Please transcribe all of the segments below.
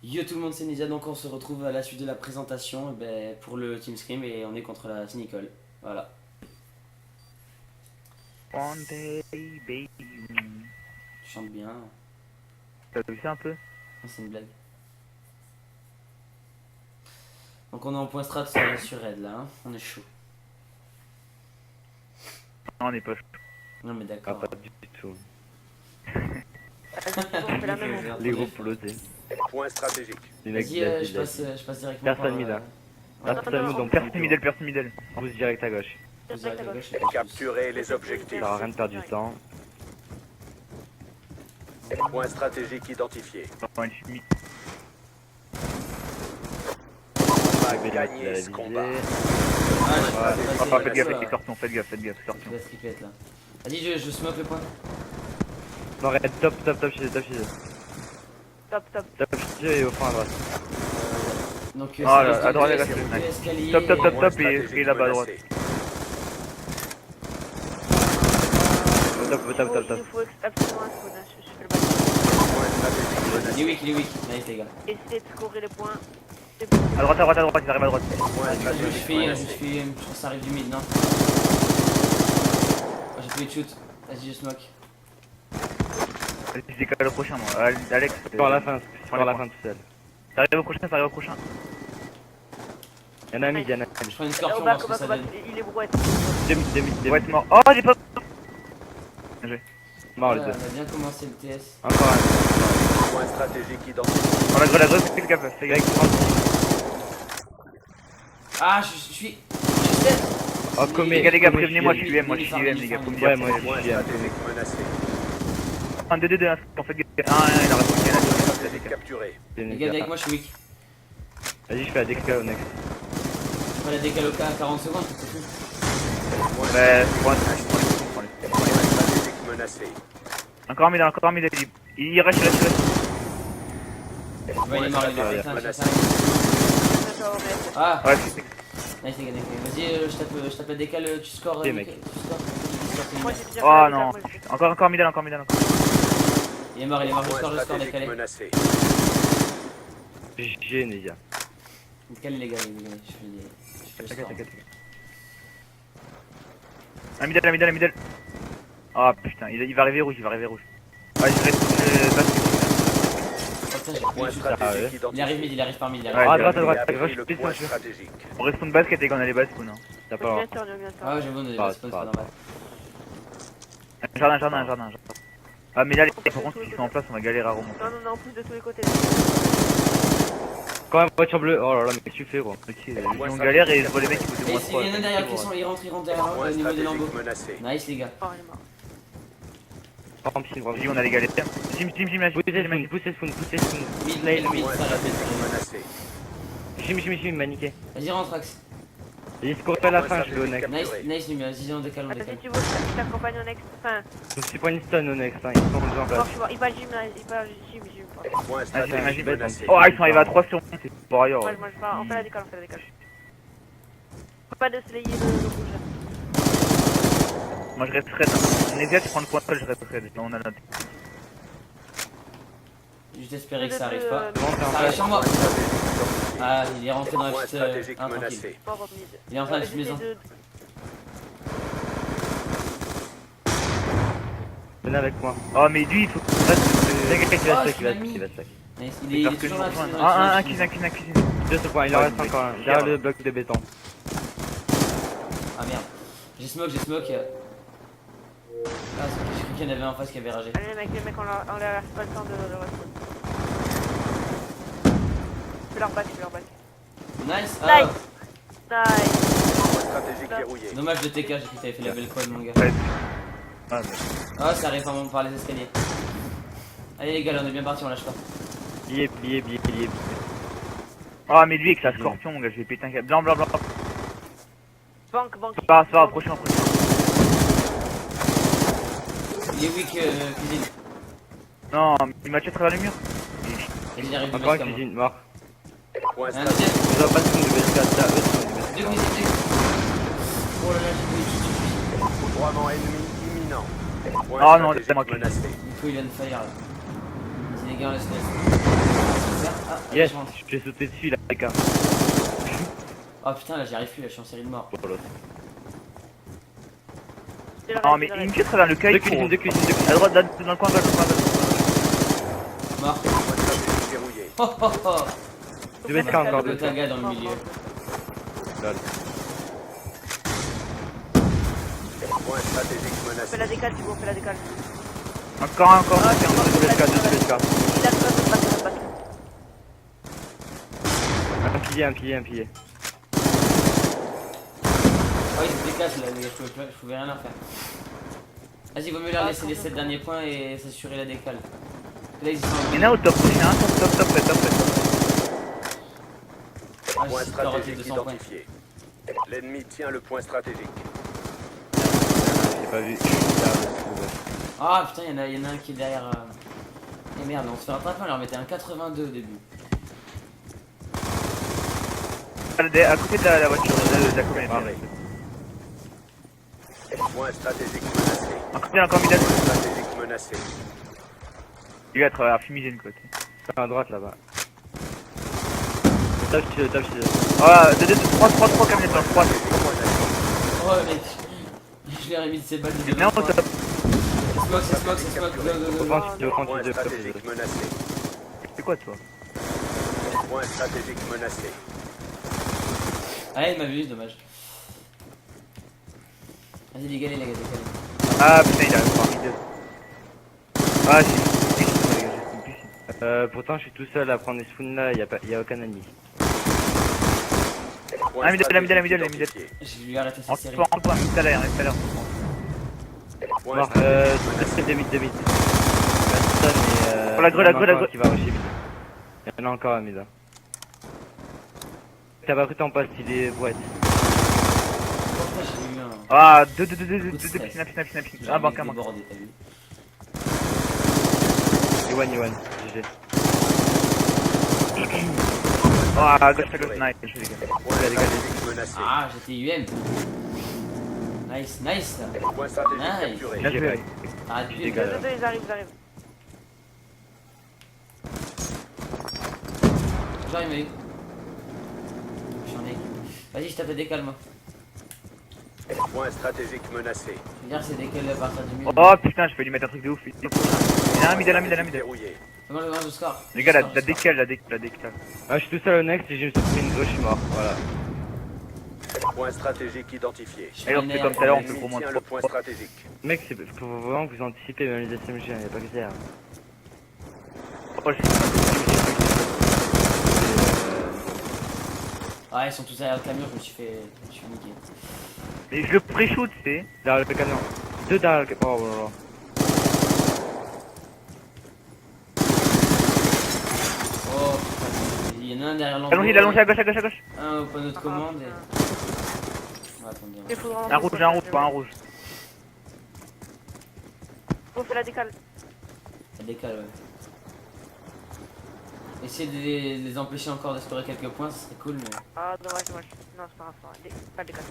Yo tout le monde, c'est Nidia, donc on se retrouve à la suite de la présentation pour le Team Scream et on est contre la Nicole. Voilà. One day, baby. Tu chantes bien. T'as vu ça un peu? C'est une blague. Donc on est en point strat sur Red là, hein. On est chaud. Non, on est pas chaud. Non mais Ah, d'accord. pas du tout. On fait la même. Les groupes lotés. Point stratégique. Vas-y, je passe directement Personne mis là. Personne non, donc Personne middle, personne middle. pousse direct à gauche. direct à gauche. Capturez les objectifs. Ça sert à rien de perdre du temps. Point stratégique identifié. Non, une chimie. Gagnez ce combat. Ah, faites gaffe, sortons, faites gaffe, sortons. Tu vas skipper là. Vas-y, je smoke le point. Non, arrête, top chez eux. Top. Top chez eux et au fond à droite. Donc Ah, c'est là, à droite, l'escalier, les gars, l'escalier Top, top, et- top, Point top, et stratégique là-bas à droite. menacé. Top. Il faut absolument un spawn, hein, je fais le bac. Point stratégique Il est menacé. weak. Nice les gars. Essayez de scorer les points. À droite, ils arrivent à droite. Point Je stratégique fais, je menacé. pense que ça arrive du mid, non? Oh, j'ai fait le shoot. Vas-y, je smoke. Je décale au prochain, moi. Alex. Sur la fin tout seul. Ça arrive au prochain. Y'en a un mid, y'en a un Je mid. prends une Au scorpion, bac, voir ce que ça donne. il est brouette. Deux Ouais, mid. c'est mort. Oh, j'ai pas. Mort les Voilà, deux. on a bien commencé le TS. Encore un. Point stratégique identifié. On la grosse, fais gaffe, fais gaffe. Ah, je suis dead. Oh, commet. Les gars, prévenez-moi je si tu aimes, moi je suis UM, les gars, faut me dire. Ouais, moi Point aussi, stratégique menacé. Un 2-2-2, hein, on fait gaffe. Ah, il en reste un, Point stratégique capturé. Les gars, avec moi, je suis weak. Vas-y, je fais la déca au next. Je prends la décaloca à 40 secondes, c'est tout. Ouais, Point stratégique menacé. encore un middle, il reste. Ouais, il est mort, Point putain, stratégique ça arrive. D'accord, mais Ah, Ouais, nice les gars. Vas-y, je tape la décale, tu scores. Ok, Mickaël, mec. tu scores. moi j'ai déjà fait oh la non, décale, moi, encore middle. Il est mort, je Point score stratégique décalé. menacé. GG, Nidia. Décalé les gars, je fais le score. T'inquiète. Un middle. Oh putain, il va arriver rouge. Ah, je reste. Oh, putain, j'ai pris Point le shoot. stratégique Il arrive identifié. mid, il arrive par mid. Ouais, Ah, droite, Vous avez à appris gauche, le plus point un jeu. stratégique. On respawn basket et qu'on a les bases spawn. Hein. T'as on pas. vient de tourner. Ah, j'avoue, on est Pas, spawn, pas. c'est pas normal. Un jardin. Ah, mais là, par contre, s'ils sont en place, on va galérer à remonter. Non, en plus de tous les côtés. Quand même, voiture bleue. Oh là là, mais qu'est-ce que tu fais, gros? Ok, on galère et je vois les mecs qui foutent de Et moi il y en a derrière qui sont, ils rentrent derrière Point au niveau des lambeaux. stratégique menacé. Nice les gars. Oh, il est mort. Par piscine, vraiment. Vas-y, on a les galères. Jim, là, Poussez spawn. Mid lane, mid, ça Stratégique répète. menacé. Jim, il m'a niqué. Vas-y, rentre Axe. Il score pas à la fin, je vais au next. Nice, Lumia, vas-y, on décale. Attends, si tu veux, je t'accompagne au next. Enfin, Je suis pas une stun au next, hein. Ils sont déjà en bon, place. je suis mort. Il va Jim là, il va Jim. Point Vas-y, stratégique vas-y. menacé. Oh, ils sont arrivés à 3 sur 1, c'est pour ailleurs. Moi, je pars. On fait la décale. Faut pas de slayer le rouge. Moi, je reste raid. On est bien, tu prends le point seul, je reste raid. Là, on a notre. Juste espérer que ça arrive pas. Bon, t'es en Ça arrive place. sur moi. Point stratégique identifié. Ah, il est rentré dans la Point petite. stratégique Tranquille. menacé. Fort au mid. Il est en train de maison. Venez avec moi. Oh, mais lui, il faut. T'inquiète, il va Oh, stack, tu l'as mis. il va stack. Nice, il est toujours là. Un cuisine. Deux ce point, il en reste encore un. Derrière le bloc de béton. Ah merde. J'ai smoke. Ah, j'ai cru qu'il y en avait un en face qui avait ragé. Allez, les mecs, on leur laisse pas le temps de respawn. Je leur back. Nice. Ah, Nice. Point stratégique verrouillé. dommage de TK, j'ai cru que t'avais fait la belle call, mon gars. Ouais. Ah, mais. Ah, ça arrive par les escaliers. Allez les gars, là, on est bien parti, on lâche pas. Billet. Oh, mais lui, avec sa scorpion, mon gars, je vais péter un câble. Blanc. Banque. C'est pas grave, prochain. Il est weak, cuisine. Non, il m'a tué à travers le mur. Et il arrive Encore du une cuisine, mort. Point Un stratégique. deuxième. Je dois pas spawn de BSK, là, eux sont de Deux BSK. cuisines. Oh là là, j'ai pris le Couvrement ennemi imminent. Point Oh non, stratégique c'est moi. menacé. Du coup, il est on fire là. Vas-y les gars, on laisse. Ah, Yes, chance. je vais sauter dessus là, les gars. Oh putain, là j'y arrive plus, là je suis en série de mort. C'est le Non reste, mais c'est le il me reste. tire à travers le Deux caille. cuisines, deux cuisines, deux cuisines. À droite, dans le coin, dans le coin. Mort. Point stratégique verrouillé. Oh oh oh. Deux mètres encore, Le deux taga dans le milieu. Point stratégique Fais menacé. la décale, Thibaut, fais la décale. Encore. Ah, Tiens, Deux SK, deux SK. Il a le bac. Un pilier, un pilier. Oh, il se décache là, les gars, je pouvais rien leur faire. Vas-y, vaut mieux leur laisser les 7 derniers points et s'assurer la décale. Là, ils sont Il y en a au top, il y en a un top. Ah, Point j'ai pas raté stratégique 200 points. identifié. L'ennemi tient le point stratégique. J'ai pas vu. Ah putain, il y en a un qui est derrière. Et merde, on se fait rattraper, on leur mettait un 82 au début. À côté de la voiture, de la communauté. Paré. Point stratégique menacé. À côté, encore Midal. Point stratégique menacé. Il va à travers la fumigène côté. À droite là-bas. Tape chez eux. Ah, 3 camionnettes dans le 3. Oh mec, je leur ai mis de ces balles de Il y en a un au top. C'est smoke, go, go, go. Point stratégique menacé. C'est quoi toi? Point stratégique menacé. Ah, il m'a vu, dommage. Vas-y, dégalez les gars, dégalez. Ah putain, il a pas mis deux. Ah, j'ai une piscine. Pourtant, je suis tout seul à prendre les spoons là, y a aucun ennemi. Point Ah, Midal, stratégique Midal. identifié. Je vais arrêter En cette série. point, tout à l'heure. Point Mort, stratégique menacé. 2 mid. Personne, mais Oh, la grue, la il y en a grue, la encore grue. un qui va rusher mid. Il y en a encore un mid là. T'as pas pris ton poste, il est boîte. Pourquoi j'ai eu un. Ah, deux stress. piscine. J'ai Ah, un mec banque, débordé, t'as vu. Iwan, GG. Ah, à gauche, nice, je les gars. Point stratégique menacé. Ah, j'étais UM. Nice, nice. Point stratégique Nice. capturé. Bien joué. Arrête Je plus. dégage. Ils arrivent. Genre, il m'a eu. J'en ai. Vas-y, je tape la décale, moi. Point stratégique menacé. Je veux dire, c'est décalé à partir du milieu. Oh putain, je peux lui mettre un truc de ouf. Il y en a un Midal. Verrouillé. Comment je score? Les gars, Je la score. décale. Ah, je suis tout seul au next et je me suis pris une gauche, je suis mort. Voilà. Point stratégique identifié. Je Allez, on fais fait une comme air. tout à l'heure, on fait L'ennemi pour moins tient de le point stratégique. Mec, faut vraiment que vous anticipez même les SMG, y'a pas que ça. Oh, Ah, ils sont tous derrière le camion, je me suis niqué. Et je le pré-shoot, c'est. Derrière le canon. Deux derrière le canon. Oh là là. Oh putain, il y en a un derrière l'endroit. Allongé à gauche. Un au panneau de commande et. Oh, attendez. Il faut vraiment- Un rouge, pas un rouge. On fait la décale. Ça décale, ouais. Essayer de les empêcher encore d'explorer quelques points, ce serait cool, mais. Ah, dommage. Non, c'est pas grave. Pas de décale.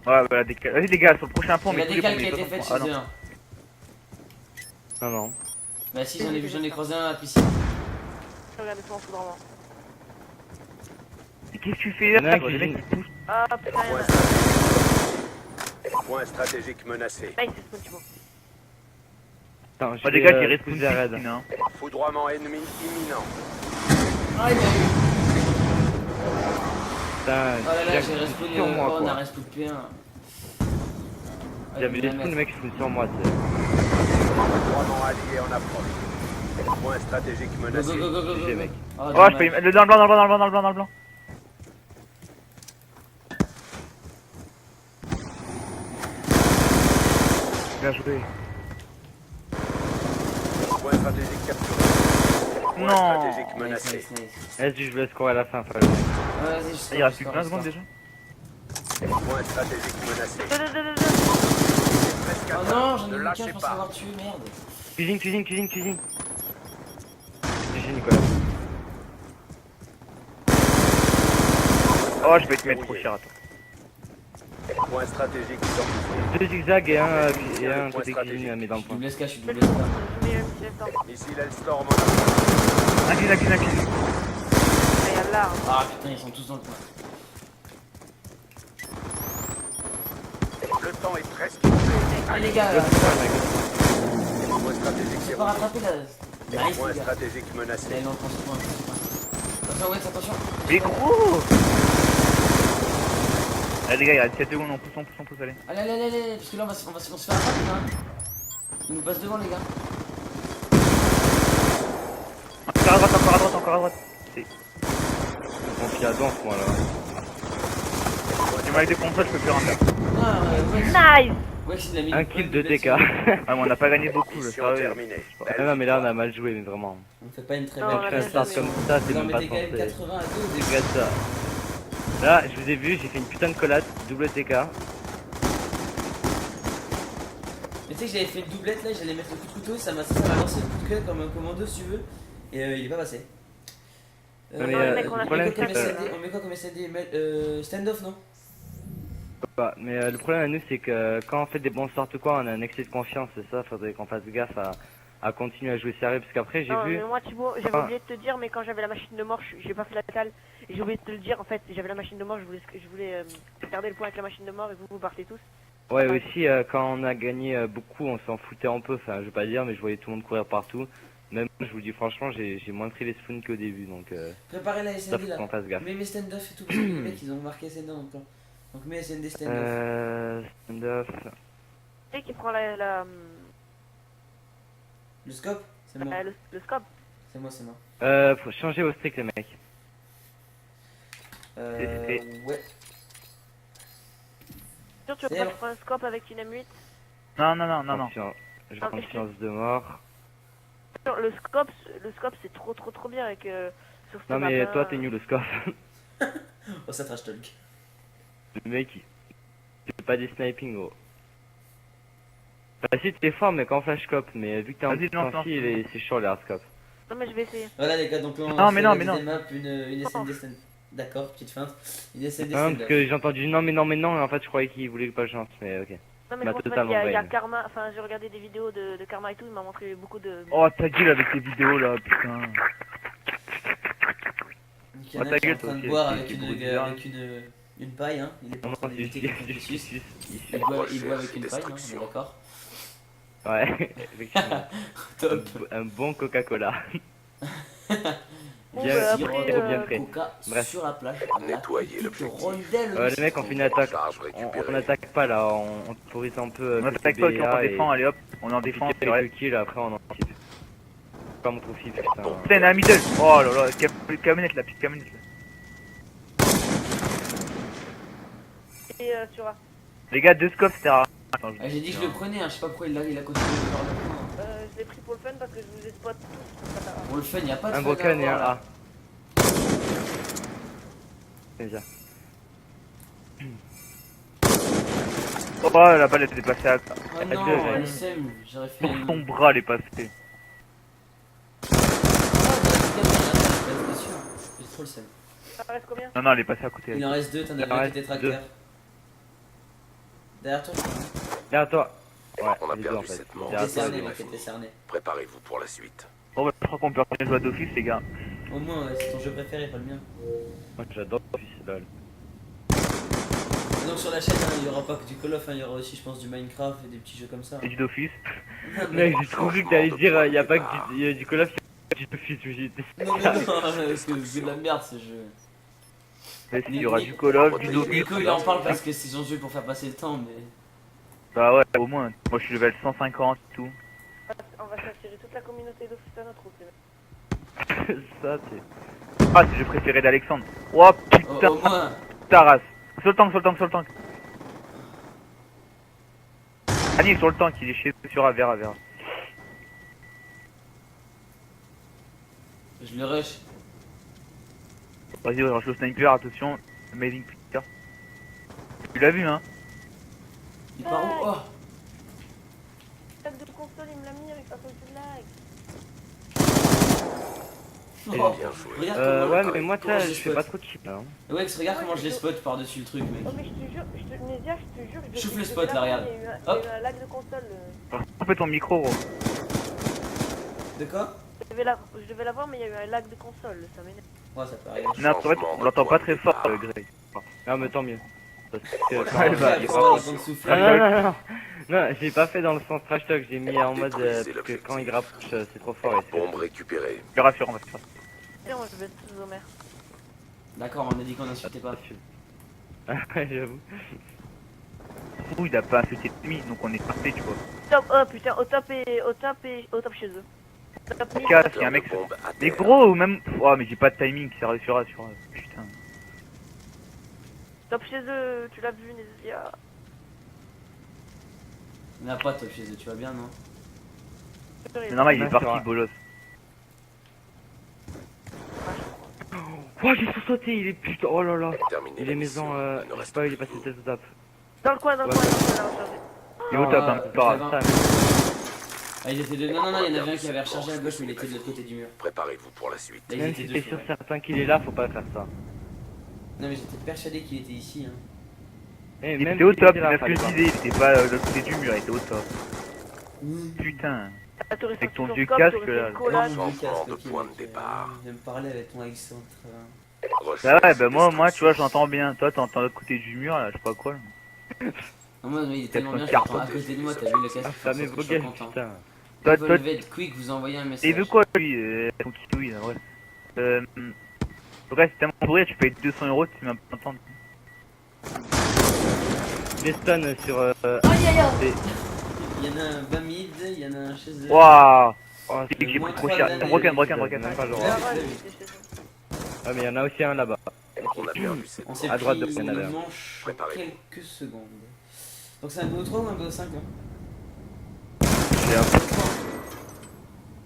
Ouais, bah la décale. Vas-y, les gars, sur le prochain pont, C'est mais la tous les décale ponts, qui a mais été faite ah, chez non. eux. Hein. Non. Bah si, j'en ai croisé un à la piscine. Regardez son foudre vraiment. Mais qu'est-ce que tu fais là, Non, quoi, les cuisine. mecs ils poussent. Ah, putain, il y en Point a. stratégique. Point stratégique menacé. Nice, c'est spawn, Thibaut. Attends, Oh, les gars, j'ai respawn respawn des raids. piscine, hein. Foudroiement ennemi imminent. Ah, il m'a eu. Putain, Oh là là, Jack, j'ai il respawn, spawn sur moi on a quoi. respawn P1. Il y avait des spawns, le mec, il spawn sur moi, tu sais. Foudroiement allié en approche. Point stratégique Go, menacé. go, go, go, go, GG, go. mec. Oh, Oh, dommage. je peux y mettre le dans le blanc. Bien joué. Point stratégique capturé. Point Non. stratégique Nice, menacé. nice, nice. Vas-y, je vous laisse courir à la fin, frère. Ah, vas-y, je score, Il reste je plus que score, 20 je secondes score. déjà. Point stratégique menacé. Presque Oh atteint. non, j'en ai Ne eu lâchez qu'un pour pas. savoir tuer, merde. Cuisine. GG, Nicolas. Oh, je vais te mettre trop cher, attends. Point stratégique identifié. Deux zigzags et un Point côté stratégique. cuisine, mais dans le Je suis point. double SK, je suis Je mets double le SK. spawn, je mets un petit instant. Missile Hellstorm en approche. Un Et yallah. Ah putain, ils sont tous dans le coin. Le temps est presque. Ah les gars, Point stratégique c'est pas rattrapé là. Nice Point les gars. stratégique Là, menacé. il est en transport. Attention, ouais, attention. Mais gros. Allez les gars, il reste 7 secondes, on pousse, allez. Allez, allez, allez, allez, parce que là on va se faire attraper là. Il nous passe devant les gars. Encore à droite. Je confie à Danse, moi là. Du mal de console, je peux plus rien faire. Ah, ouais, Nice. ouais, il a mis Un une kill bonne de doublette TK. sur- Ah, mais on n'a pas gagné beaucoup, le Mission sérieux. terminée. Non mais là on a mal joué, mais vraiment. On fait pas une très Non, belle on a Un bien start prestation. comme ça, c'est Vous en même pas mettez quand même censé. 80 à 2 au début. Regarde ça. Là, je vous ai vu, j'ai fait une putain de collade, double TK. Mais tu sais que j'avais fait une doublette là, j'allais mettre le coup de couteau, ça m'a lancé le coup de queue comme un commando si tu veux. Et il est pas passé. Non, mais, le mec, on a le on problème, met quoi c'est comme que- SND On met quoi comme SND Stand-off non? Bah, mais le problème à nous, c'est que quand on fait des bons sorts ou quoi, on a un excès de confiance, c'est ça, faudrait qu'on fasse gaffe à continuer à jouer sérieux, parce qu'après j'ai Non, vu. mais moi Thibaut, j'avais Ah. oublié de te dire, mais quand j'avais la machine de mort, j'ai pas fait la cale. Et j'ai oublié de te le dire, en fait, j'avais la machine de mort, je voulais garder le point avec la machine de mort et vous partez tous. Ouais, aussi, quand on a gagné beaucoup, on s'en foutait un peu, enfin, je vais pas dire, mais je voyais tout le monde courir partout. Même, je vous le dis franchement, j'ai moins pris les spawns qu'au début, donc Préparez la ça SND faut là. qu'on fasse gaffe. Mets mes stand-off et tout, parce que les mecs ils ont marqué SND dans le plan. Donc mets SND stand-off. Stand-off. Et qui prend Le scope C'est moi. le scope. C'est moi, c'est moi. Faut changer au strict, les mecs. Ouais. Sûr, tu veux C'est pas bon. prendre un scope avec une M8? Non. J'ai Ah, confiance de mort. Sûr, le scope c'est trop bien avec sur ce Non, mais map, toi, hein. t'es nul au score. Oh, ça trash talk. Le mec, il fait pas des sniping, gros. Bah, si, t'es fort, mais quand flash cop, mais vu que t'es en Vas-y, lance, petit, c'est chaud, les hard scope. Non, mais je vais essayer. Voilà les gars, donc là on Non, fait mais non, la mais non. deuxième map, une SND stand. D'accord, petite feinte. Une SND Non, stand. parce que j'ai entendu non, mais non, et en fait, je croyais qu'il voulait pas de chance, mais ok. Non, mais Bah, bon, totalement il y a brain. Karma, enfin j'ai regardé des vidéos de Karma et tout, il m'a montré beaucoup de... Oh, ta gueule avec tes vidéos là, putain. Donc, il y en Oh, a ta qui est en gueule, train toi de aussi, boire avec avec tes une, gros bizarres. avec une paille, hein. Il est pas Non, en train non, d'éviter c'est quelqu'un de suisse. juste. Il boit avec une paille, hein, on est d'accord. Ouais, effectivement. Top. Un bon Coca-Cola. Bon, Bien, bah, Sirop après, trop bien fait. Coca Bref. sur la plage. Nettoyer La petite l'objectif. rondelle. Les mecs, on fait une attaque. Charge On récupérée. n'attaque pas là, on temporise un peu. On attaque pas, ok, on défend, allez hop, on est en défense, c'est vrai. Quelques kills, après on en tire. Pas mon profil, putain. Putain, un middle. Oh là là, camionnette la petite camionnette là. Et sur A. Les gars, 2 scopes, c'était rare. Attends, Ah, j'ai dit que je le prenais, hein. Je sais pas pourquoi il a continué de faire le point. Je l'ai pris pour le fun parce que je vous ai spot tous. Pour le fun, y a pas de Un fun broken à et un avoir, là. A. C'est bien. Oh, la balle elle est passée à... Oh non, deux, j'ai- LSM, j'aurais fait Pour son bras, elle est passée. J'ai trop le seum. Ça reste combien? Non, elle est passée à côté. Il en reste deux, t'en Il en avais un qui reste était deux. tracteur. Derrière toi, je crois. Derrière toi. Ouais, On a les deux, perdu en fait. cette manche. Derrière T'es toi, cerné, les deux. mec, t'es cerné. Préparez-vous pour la suite. Bon, bah, je crois qu'on peut retourner jouer à d'office, les gars. Au moins, ouais, c'est ton jeu préféré, pas le mien. Moi j'adore Office, lol. Et donc sur la chaîne, hein, il y aura pas que du Call of, hein, il y aura aussi, je pense, du Minecraft et des petits jeux comme ça. Et du d'office. Non, mais Mec, j'ai trop cru que t'allais dire, il y a pas que du Call of, il y a du Office, je me suis dit, non, parce que c'est de la merde ce jeu. Mais si, il y aura du Call of, du d'office. Nico, il en parle parce que c'est son jeu pour faire passer le temps, mais. Bah ouais, au moins. Moi, je suis level 150 et tout. On va s'attirer toute la communauté d'office à notre groupe. ça c'est... Ah, c'est le jeu préféré d'Alexandre. Oh putain, Au moins. ta race. Sur le tank, sur le tank, sur le tank. Ah, il est sur le tank, il est chez sur A, vers A, vers A. Je le rush. Vas-y, rush au sniper, attention. Amazing picture. Tu l'as vu, hein? Il part où? Oh! Tag de console, il me l'a mis avec sa faute de lag. Oh. Bien joué. Regarde comment, Ouais, mais moi, comment je je fais spot. pas trop de cheat, hein. Ouais, regarde comment je les spot par-dessus le truc, mec. Oh, mais je te jure, Nézia, je te jure. Chouffe le depuis spot, la là, fin, regarde. Il y a eu Hop. un lag de console. Coupe ton micro, gros. De quoi? Je devais l'avoir, mais il y a eu un lag de console, ça m'énerve. Ouais, ça peut arriver. Non, en fait, on l'entend pas très fort, Greg. Non, mais tant mieux. Parce que Ouais, quand- bah, il il faut faut- souffler. non, non, j'ai pas fait dans le sens trash talk, j'ai mis en mode Détruisez parce que l'objectif. quand il rapproche, c'est trop fort. Et Bombe récupérée. Je rassure, on va faire ça. Tiens, moi je vais être sous Homer. D'accord, on a dit qu'on insultait pas. J'avoue. Ouh, il a pas insulté de nuit, donc on est parfait, tu vois. Top, oh putain, au top chez eux. Top mid. Casse, il y a un mec. Bombe à Mais terre. gros, même. Oh, mais j'ai pas de timing, sérieux, sur putain. Top chez eux, tu l'as vu, Nézia. Il n'y en a pas top chez eux, tu vas bien, non? Mais normal, il est Non, c'est vrai. parti, bolos. Oh, j'ai sauté, il est putain, oh là là. Terminez Il la est mission. maison, Il ne je sais reste pas, il est plus passé que tête au tap. Dans le coin, là, rechargé. Il est au top, hein, Ah, c'est pas grave. ça va. Ça, Ah, ils étaient deux. Non, il y en avait un qui avait rechargé à gauche, mais il était de l'autre côté du mur. Préparez-vous pour la suite. Là, ils même étaient si deux. t'es je sûr crois. certain qu'il est là, faut pas faire ça. Non, mais j'étais persuadé qu'il était ici. Hein. Et Il même était au s'il top, était là, c'est ce que fallait je pas. disais, il était pas de l'autre côté du mur, il était au top. Putain. Avec ton vieux casque, là. Changement de point de départ. Je vais me parler avec ton Alexandre. Ah ouais, Recherche bah et moi, tu vois, destruction. j'entends bien. Toi, t'entends de l'autre côté du mur, là, je sais pas quoi. Là. Non, moi, il est tellement bien, je Carte. l'entends à côté de moi, t'as vu le casque. Ah, ça m'est je suis vogel, content. putain. Toi, Toi, toi, Quick, vous envoyez un et il message. veut quoi, lui Son kiwi, là, ouais. Donc là, si t'aimes pourrir, tu payes 200 €, tu mets un peu d'entendre. Les stuns sur. Il y en a un bas mid, il y en a un chez eux. Waouh. Oh, C'est que j'ai moins pris trop trois cher. d'années, Broken. même pas genre. Ouais. Ah, mais il y en a aussi un là-bas. On a perdu cette On s'est manche. À droite de pris Canada. une manche en Préparez-vous. quelques secondes. Donc c'est un BO3 ou un BO5 hein? J'ai un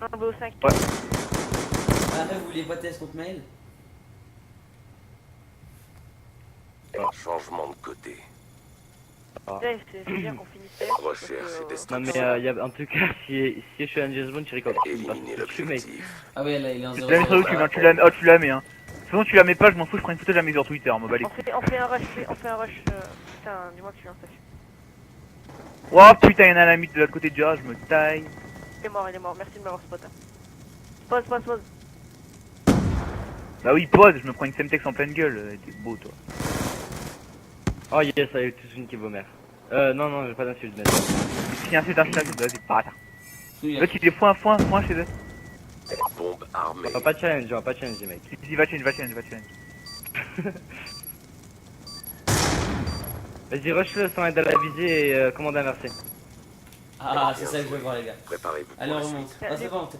Un BO5. Après vous voulez pas test contre mail? Changement de côté. C'est bien qu'on finisse. Recherche et Non, destruction. mais y a, en tout cas, si je suis un James Bond, tu rigoles. Éliminez l'objectif. Ah ouais là il est en Tu 0. la mets sur YouTube, hein, tu la mets, hein. De toute façon, tu la mets pas, je m'en fous, je prends une photo, je la mets sur Twitter, m'en bat les couilles. On fait un rush, putain, dis-moi que tu viens, sache. Oh putain, y'en a un ami de l'autre côté du garage, je me taille. Il est mort, merci de m'avoir spot. Pause. Bah oui, pause, je me prends une Semtex en pleine gueule, t'es beau, toi. Oh yes, ça y est, tous une qui vaut mère. Non, j'ai pas d'insulte, mais. Si un c'est vas-y, pas Il L'autre, il est foin chez eux. Bombe armée. On va pas challenge, mec. Il va challenge. Vas-y, rush-le sans être à la visée et commande inversée. Ah c'est ça que je veux voir les gars. Préparez-vous pour Allez on la remonte. suite. Ah c'est bon, tu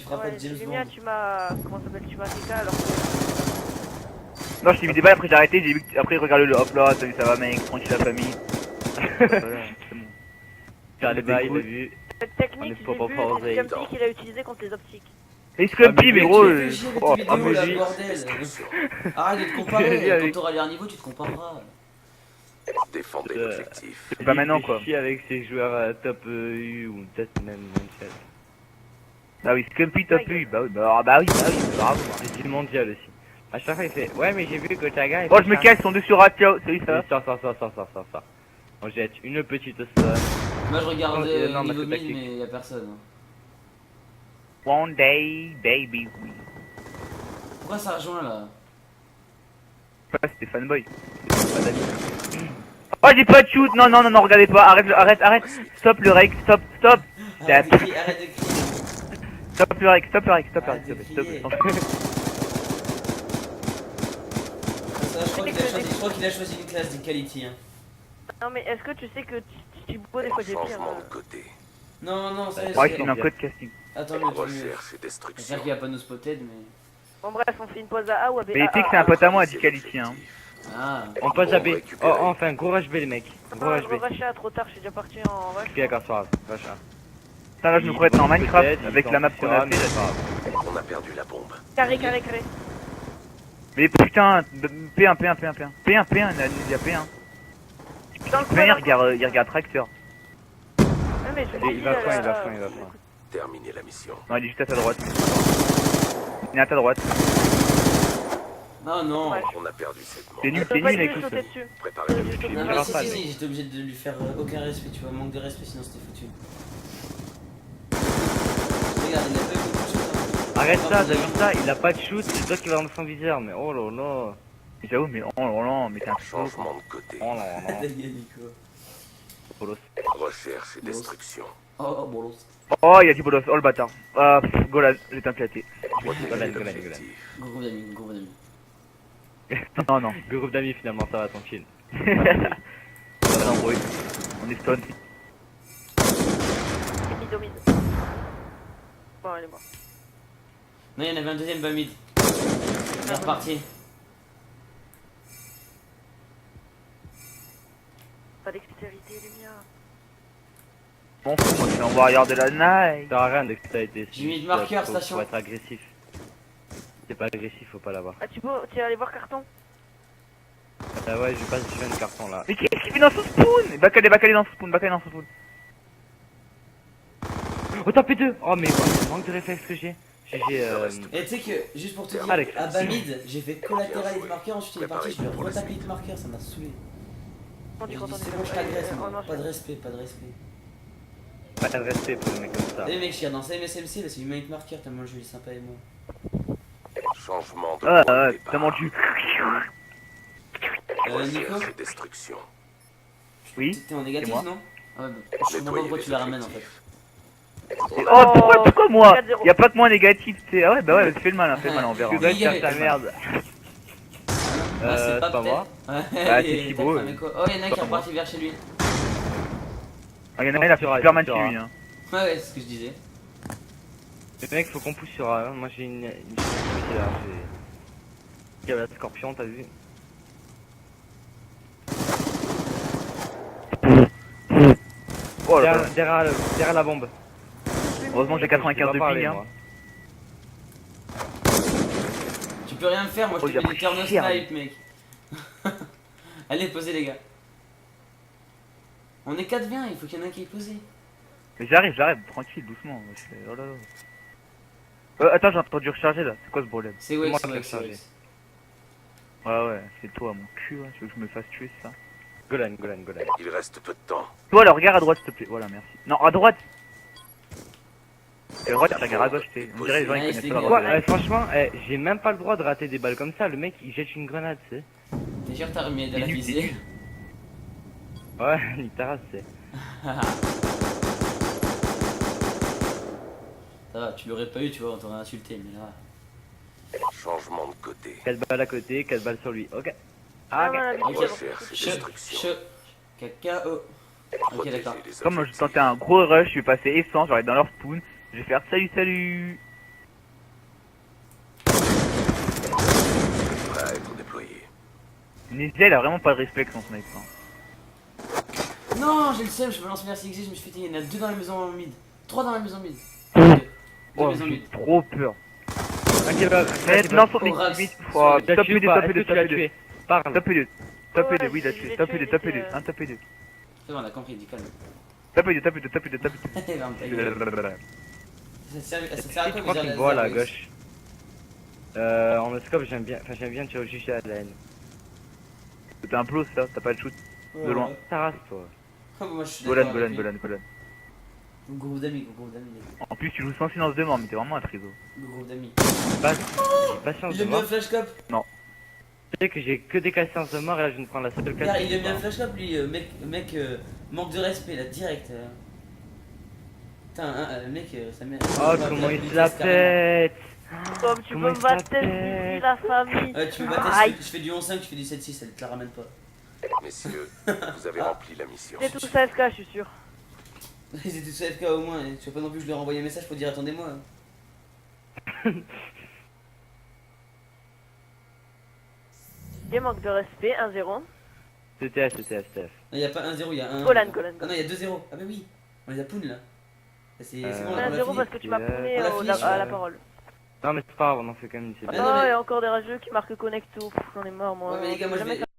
feras pas de James Lumière, Bond. tu m'as. Comment ça s'appelle? Tu m'as TK alors que. Non, je t'ai mis des balles, après j'ai arrêté, j'ai vu que après regarde le hop là, salut, ça va mec, tranquille la famille. Voilà, c'est bon. Faire les bails, il a couilles. vu. Cette technique, On est pas j'ai vu, pour c'est Rosé. Scump qu'il a utilisé contre les optiques. Et Scrumpy, mais gros, oh, Ah mais mais lui- bordel. Destruction. Arrête de te Lui, comparer, quand avec- t'auras leur niveau tu te compareras. Défendez Euh, l'objectif. c'est pas maintenant Il quoi. fait chier avec ses joueurs top U ou peut-être même mondial. Bah oui, Scrumpy top U, bah oui, bravo. J'ai dit mondial aussi. À chaque fois il fait ouais mais j'ai vu que Taga. Oh, je me casse, ils sont deux sur A, ciao, salut ça. Ça. On jette une petite stun. Moi je regarde Oh, non, mais niveau c'est 1000 tactique. mais y'a personne. One day, baby. Pourquoi ça rejoint là? Ah, c'était fanboy. Oh, j'ai pas de shoot, non, regardez pas, arrête. Stop le rec, stop. Arrête de crier, arrête de crier. Stop le rec, stop. Arrête de crier. Ça, je crois qu'il a choisi une classe d'Equality. Hein. Non, mais est-ce que tu sais que Thibaut, des fois j'ai pire. Changement de côté. Non, ça Ouais, c'est un code casting. Attends, mais tu mieux. Recherche et destruction. J'espère qu'il va pas nous spotter, mais. Bon, bref, on fait une pause à A ou à B. Mais tu sais que c'est un pote à moi, Dicality, hein. Ah, On passe à B. Bon, Oh récupéré. enfin gros rush B les mecs. Gros rush B. Rush A, trop tard, je suis déjà parti en rush. Ok d'accord, c'est pas grave. Rush A. Putain, là, je me crois être en Minecraft Peut-être, avec ils la sont map qu'on a différents, mais fait. c'est pas grave. On a perdu la bombe. Carré. Mais putain, P1, il y a P1. Dans le coin, P1, dans le il regarde Tracteur. coin. Ouais, mais je Il va dis, fin. Terminez la mission. Non, il est juste à ta droite. Il est à ta droite. non. Ouais. On a perdu cette C'est manche. nul, Je c'est peux pas nul, lui écoute. sauter dessus. Préparez Non, l'objectif. mais verra si, pas, j'étais obligé de lui faire aucun respect, tu vois, manque de respect, sinon c'était foutu. Regarde, il a pas eu beaucoup de choses. Arrête ça, t'as vu ça? Il a pas de shoot, c'est toi qui vas dans son viseur, mais oh là là. J'avoue, mais oh là là, mais t'es un fou. Changement de côté. Oh là là. Ta gueule, Nico. Bolos. Recherche et destruction. Oh, bolos. Oh, il y a du bolos, oh le bâtard. Ah, Golan, j'étais inflaté. Protéger Golan. l'objectif. Gros d'amis, gros d'amis. Non, non. Groupe d'amis finalement, ça va tranquille. Non, oui. On est stone. Il domine. Bon, elle est morte. Non, il y en avait un deuxième bas mid. Il est reparti. Pas d'extérité, Lumière. Bon, moi je suis en warrior de la night. Ça sert à rien dès que t'as été. J'ai mis de marqueur, faut station. être agressif. C'est pas agressif, faut pas l'avoir. Ah, tu es allé voir carton? Ah ouais, je passe sur une carton là. Mais qu'est-ce qu'il fait dans son spawn? Bacalé dans son spawn, bacalé dans son spawn. Oh, t'as P2. Oh, mais manque de réflexe que j'ai. J'ai Et tu sais que, juste pour te dire, Alex. à bas mid, j'ai fait collatéral hit marqueur, ensuite il est parti, je lui ai Préparez-vous pour la retapé suite. hit marqueur, ça m'a saoulé. On J'ai dit quand dit, on est c'est bon, je t'agresse, Oh moi. non, Pas de respect, pas de respect. pas de respect pour les mecs comme ça. Et les mecs, je suis dans MSMC, là, c'est une hit marqueur, tellement le jeu est sympa et moi. Changement de Ah, point de ouais, départ. t'as menti. Nico, Recherche et destruction. Oui. t'es en négatif, moi. non? Ah ouais, bah, je comprends pas Nettoyer pourquoi les tu la ramènes en fait. objectifs. Oh, pourquoi moi? 4-0. Y'a pas que moi négatif, tu Ah ouais, bah ouais, fais le malin, on verra. Oui, Tu dois il y avait- faire ta merde. Ah, c'est pas pas moi. peut-être. Ouais, Bah, il c'est est Thibaut, peut-être un mec, oh, y'en a un qui est pas moi. reparti vers chez lui. Ah, y'en a un, il a fait Sera, Superman sera. chez lui, hein. Ouais, c'est ce que je disais. Les mecs, faut qu'on pousse sur A. Moi j'ai une activité là. Il y a la scorpion, t'as vu? Oh là là. Derrière la bombe. Heureusement, j'ai Je 95 vais de pas parler, ping, hein. moi. Tu peux rien me faire, moi je Oh, te il a fais du pris turn no cher, snipe, mec. Allez, posez les gars. On est 4v1, il faut qu'il y en ait un qui ait posé. Mais j'arrive, tranquille, doucement. Oh là là. Attends, j'ai entendu recharger là. C'est quoi ce problème? C'est Moi, Wex, je vais Wex, charger. Wex. Ouais, c'est toi, mon cul, hein. Tu veux que je me fasse tuer, c'est ça? Golan. Il reste peu de temps. Toi, là, regarde à droite, s'il te plaît. Voilà, merci. Non, à droite. À droite, regarde à gauche, t'es. On dirait les gens, ils Ouais, connaissent c'est pas la bien. Quoi droite. franchement, j'ai même pas le droit de rater des balles comme ça. Le mec il jette une grenade, tu sais. T'es sûr que t'as remis de la Il est visée? Ouais, nique ta race, c'est. Ça va, tu l'aurais pas eu, tu vois, on t'aurait insulté, mais là. Changement de côté. 4 balles à côté, 4 balles sur lui. Ok. Ah, ok. voilà, Ok. c'est bon. Recherche et Che, destruction. che, cacao. Ok, Protéger d'accord. les Comme je objectifs. tentais un gros rush, je vais passer essence, je vais aller dans leur spawn. Je vais faire salut. Prêt à être déployé. Nézia, il a vraiment pas de réflexe en snipe. Hein. Non, j'ai le seum, je me lance merci XG, je me suis fait il y en a 2 dans la maison mid. 3 dans la maison mid. 2 Oh, maisons j'ai mid. trop peur. Ok, bah, Maintenant, sur Orax. les 8. Sur les- tu l'as Top tué ou 2, pas? top Est-ce 2, que tu l'as top 2. tué? Parle. Top 2. Top 2, Ouais, oui, il a je tué. l'ai Top tué, 2, il top était, 2. Un top 2. C'est bon, on a compris, du calme. Top 2, top 2, top 2, top 2. Ferme ta gueule. Ça sert à Si quoi tu crois déjà qu'il la voit à la laser, Wex? gauche. En scope, j'aime bien tirer juste à la haine. T'es un plot, ça, t'as pas de shoot. Ouais, de loin. ouais. Ta race, toi. Ah, moi je suis Golan, d'accord avec Golan, lui. Golan. Groupe d'amis, groupe d'amis. En plus, tu joues sans silence de mort, mais t'es vraiment un triso. Groupe d'amis. J'ai patience Il de a mis un mort. flash cop. Tu sais que j'ai que des casseurs de mort et là je viens de prendre la seule Regarde, casse. il a mis un flash cop lui, mec, manque de respect là, direct. Putain, le mec, ça met. Oh, comment il se la pète! Comme tu Comment peux il me battre, s'appelle la famille. Ouais, tu me battais, Aïe. je fais du 11-5, tu fais du 7-6, elle te la ramène pas. Messieurs, vous avez rempli la mission. C'est tout ça, FK, je suis sûr. Ils étaient tous AFK au moins, et tu vas pas non plus que je leur envoyer un message pour dire attendez-moi. Et manque de respect, 1-0. C'était STF. Non, y'a pas 1-0, y'a 1. Golan. Ah non, y'a 2-0. Ah bah oui, on les a poun là. C'est bon, on Ouais, a 1-0 fini. parce que tu m'as pouné On a fini, à la parole. Non mais c'est pas grave, on en fait quand même une Ah c'est non, Oh, mais- et encore des rageux qui marquent connecto. Pff, j'en ai marre, moi. Ouais, mais les gars, moi je Jamais vais.